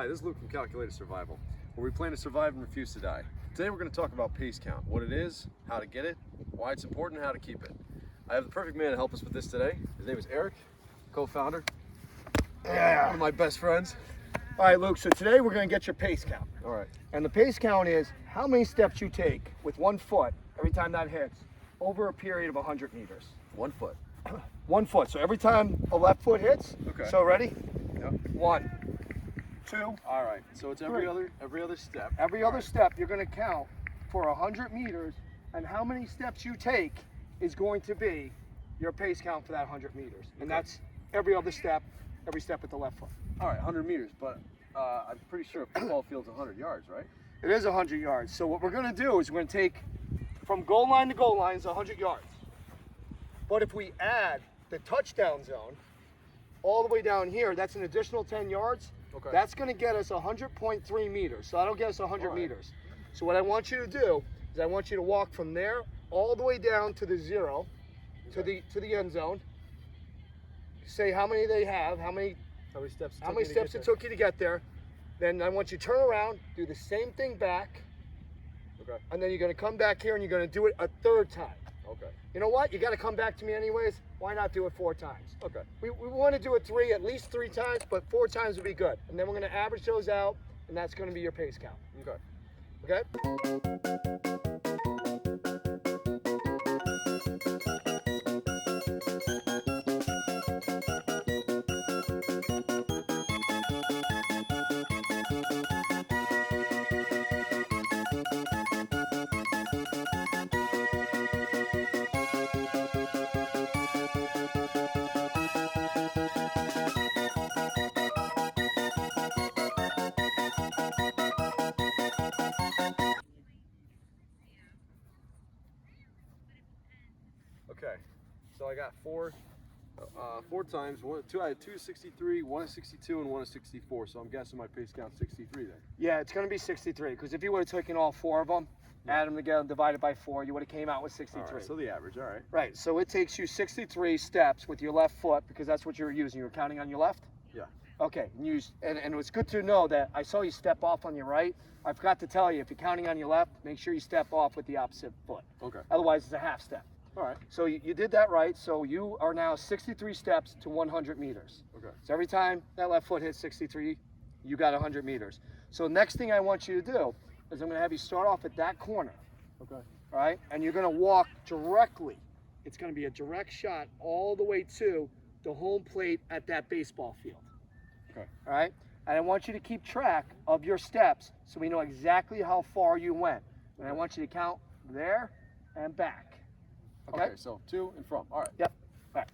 Hi, this is Luke from Calculated Survival, where we plan to survive and refuse to die. Today we're going to talk about pace count, what it is, how to get it, why it's important, and how to keep it. I have the perfect man to help us with this today. His name is Erik, co-founder, one of my best friends. All right, Luke, so today we're going to get your pace count. All right. And the pace count is how many steps you take with 1 foot every time that hits over a period of 100 meters. 1 foot. 1 foot. So every time a left foot hits. Okay. So ready? Yep. 1, 2. All right. So it's every other step. Every other step you're going to count for 100 meters, and how many steps you take is going to be your pace count for that 100 meters. And that's every other step, every step with the left foot. All right, 100 meters, but I'm pretty sure a football field's 100 yards, right? It is 100 yards. So what we're going to do is we're going to take from goal line to goal line is 100 yards. But if we add the touchdown zone all the way down here, that's an additional 10 yards. Okay. That's going to get us 100.3 meters. So that'll get us 100 right. meters. So what I want you to do is I want you to walk from there all the way down to the zero, to the end zone. Say how many they have, how many steps it took you to get there. Then I want you to turn around, do the same thing back. Okay. And then you're going to come back here and you're going to do it a third time. Okay. You know what? You got to come back to me anyways. Why not do it 4 times? Okay. We want to do it at least three times, but 4 times would be good. And then we're going to average those out, and that's going to be your pace count. Okay. Okay? Okay, so I got four times. I had 2 63, 1 is 62, and 1 is 64. So I'm guessing my pace count's 63 then. Yeah, it's going to be 63, because if you would have taken all 4 of them, add them together, divided by 4, you would have came out with 63. All right, so the average, all right. Right, so it takes you 63 steps with your left foot, because that's what you were using. You were counting on your left? Yeah. Okay, and it was good to know that I saw you step off on your right. I forgot to tell you, if you're counting on your left, make sure you step off with the opposite foot. Okay. Otherwise, it's a half step. All right. So you did that right. So you are now 63 steps to 100 meters. Okay. So every time that left foot hits 63, you got 100 meters. So next thing I want you to do is I'm going to have you start off at that corner. Okay. All right? And you're going to walk directly. It's going to be a direct shot all the way to the home plate at that baseball field. Okay. All right? And I want you to keep track of your steps so we know exactly how far you went. And I want you to count there and back. Okay, so to and from. All right. Yep. All right.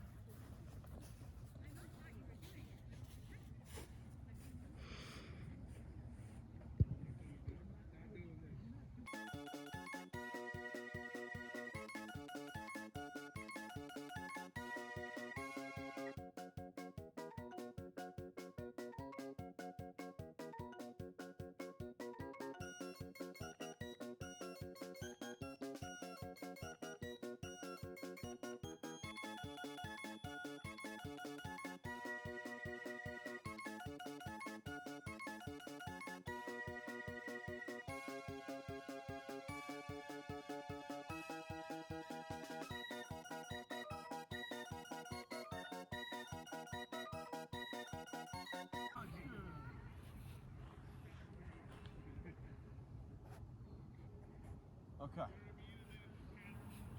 Okay.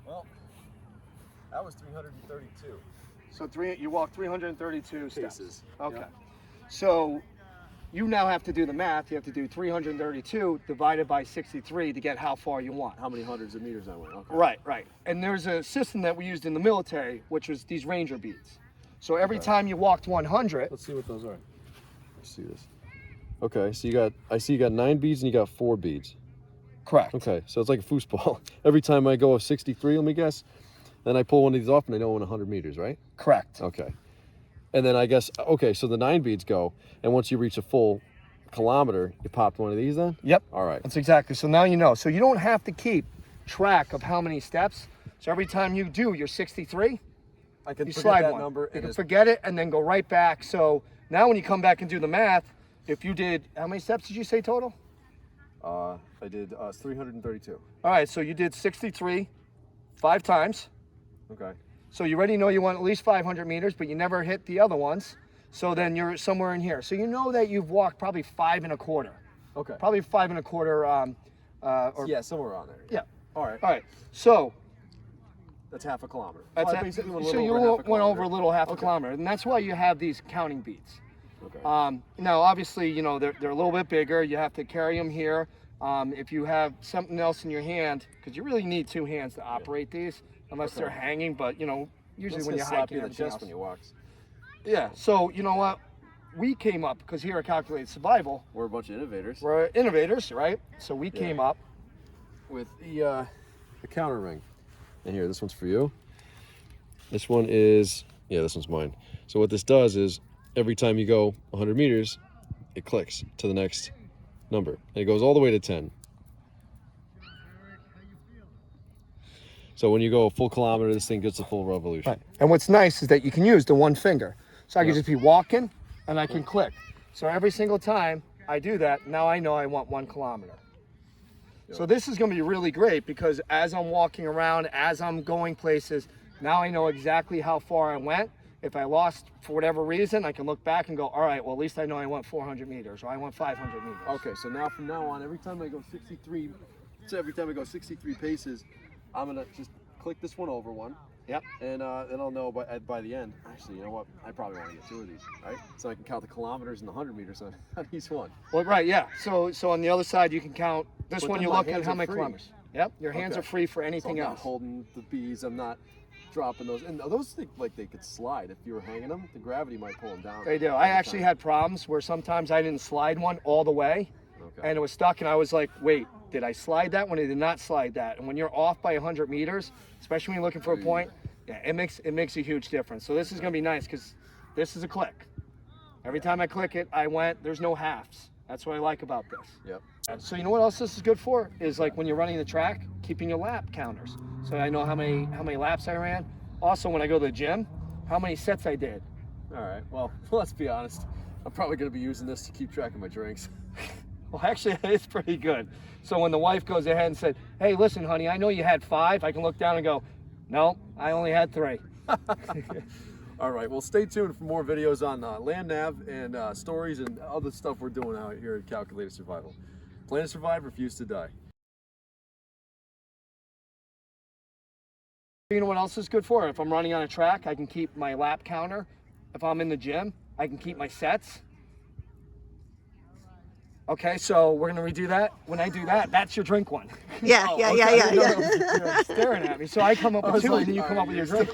Well, that was 332 So you walk 332 steps. paces. Okay. Yeah. So you now have to do the math. You have to do 332 divided by 63 to get how far you want. How many hundreds of meters I went? Okay. Right. And there's a system that we used in the military, which was these ranger beads. So every time you walked 100, Let's see what those are. Let's see this. Okay, so I see you got 9 beads and you got 4 beads. correct. Okay, so it's like a foosball. Every time I go 63, let me guess, then I pull one of these off and I know in 100 meters, right? Correct. Okay. And then I guess, okay, so the 9 beads go, and once you reach a full kilometer, you popped one of these then? Yep. All right. That's exactly. So now you know. So you don't have to keep track of how many steps. So every time you do your 63, I can you forget slide that one. number. You And can forget it and then go right back. So now when you come back and do the math, if you did, how many steps did you say total? I did 332. All right, so you did 63 5 times. Okay. So you already know you want at least 500 meters, but you never hit the other ones. So then you're somewhere in here. So you know that you've walked probably 5 1/4. Okay. Probably 5 1/4. Yeah, somewhere around there. Yeah. All right. All right. So That's half a kilometer. that's So I basically went a so little you over half a went kilometer. over a little half a kilometer, and that's why you have these counting beads. Okay. Now, obviously, you know they're a little bit bigger. You have to carry them here. If you have something else in your hand, because you really need 2 hands to operate these, unless they're hanging. But you know, usually when you're slap hiking, you in the everything chest else. when you walk. Yeah. So you know what? We came up because here at Calculated Survival, We're a bunch of innovators. we're innovators, right? So we came up. With the counter ring. And here, this one's for you. This one is, yeah, this one's mine. So what this does is every time you go 100 meters, it clicks to the next number. And it goes all the way to 10. So when you go a full kilometer, this thing gets a full revolution. Right. And what's nice is that you can use the one finger. So I can Yep. just be walking and I can click. So every single time I do that, now I know I want 1 kilometer. So this is going to be really great because as I'm walking around, as I'm going places, now I know exactly how far I went. If I lost for whatever reason, I can look back and go, all right, well, at least I know I went 400 meters or I went 500 meters. Okay, so now from now on, every time I go 63, paces, I'm going to just click this one over one. Yep. And then I'll know by the end, actually, you know what? I probably want to get 2 of these, right? So I can count the kilometers and the 100 meters on each one. Well, right, yeah. So on the other side, you can count. This But one, then you my look at hands how are many free. kilometers. Yep, your hands Okay. are free for So anything I'm not else. holding the bees. I'm not dropping those. And those think like they could slide if you were hanging them. The gravity might pull them down. They do. all I the actually time. had problems where sometimes I didn't slide one all the way, Okay. and it was stuck, and I was like, wait, did I slide that one? I did not slide that. And when you're off by 100 meters, especially when you're looking for a point, yeah, it makes a huge difference. So this is going to be nice because this is a click. Every time I click it, I went. There's no halves. That's what I like about this. Yep. So you know what else this is good for? Is like when you're running the track, keeping your lap counters. So I know how many laps I ran. Also, when I go to the gym, how many sets I did. All right. Well, let's be honest. I'm probably going to be using this to keep track of my drinks. Well, actually, it's pretty good. So when the wife goes ahead and said, hey, listen, honey, I know you had 5. I can look down and go, no, I only had 3. All right. Well, stay tuned for more videos on land nav and stories and other stuff we're doing out here at Calculated Survival. Plan to survive, refuse to die. You know what else is good for? If I'm running on a track, I can keep my lap counter. If I'm in the gym, I can keep my sets. Okay, so we're gonna redo that. When I do that, that's your drink one. Yeah. You're staring at me. So I come up with 2 and then you come up with your drink.